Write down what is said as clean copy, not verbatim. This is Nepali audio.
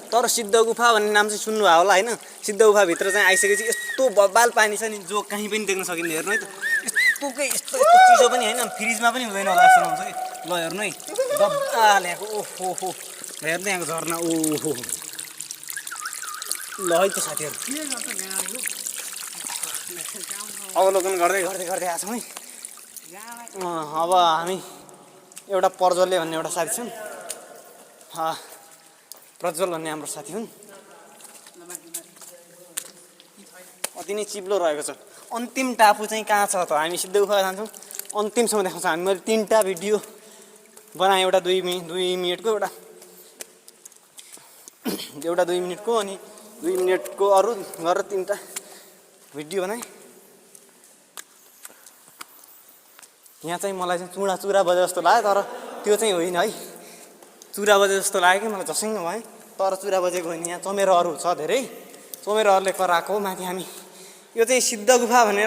तर सिद्ध गुफा भन्ने नाम चाहिँ सुन्नुभयो होला होइन। सिद्ध गुफाभित्र चाहिँ आइसकेपछि यस्तो बब्बाल पानी छ नि जो कहीँ पनि देख्न सकिँदैन। हेर्नु है त यस्तो चिसो पनि होइन, फ्रिजमा पनि हुँदैन होला जस्तो लाउँछ कि। ल हेर्नु है डब्बा ल्याएको ओहो हो हेर्नु यहाँको झरना ओहो। ल है त साथीहरू अवलोकन गर्दै गर्दै गर्दै आएको छौँ है। अब हामी एउटा प्रज्वलले भन्ने एउटा साथी छन्, प्रज्वल भन्ने हाम्रो साथी हुन्। अति नै चिप्लो रहेको छ। अन्तिम टापु चाहिँ कहाँ छ त? हामी सिद्ध गुफा जान्छौँ, अन्तिमसम्म देखाउँछ हामी। मैले 3टा भिडियो बनाएँ, एउटा 2 मिनटको, एउटा 2 मिनटको अनि 2 मिनटको अरू गरेर 3टा भिडियो बनाएँ। यहाँ चाहिँ मलाई चाहिँ चुरा बजे जस्तो लाग्यो, तर त्यो चाहिँ होइन है। चुरा बजे जस्तो लाग्यो कि मलाई झसङ्ग भयो, तर चुरा बजेको होइन। यहाँ चमेरोहरू छ धेरै, चमेरोहरूले कराएको माथि हामी। यो चाहिँ सिद्ध गुफा भनेर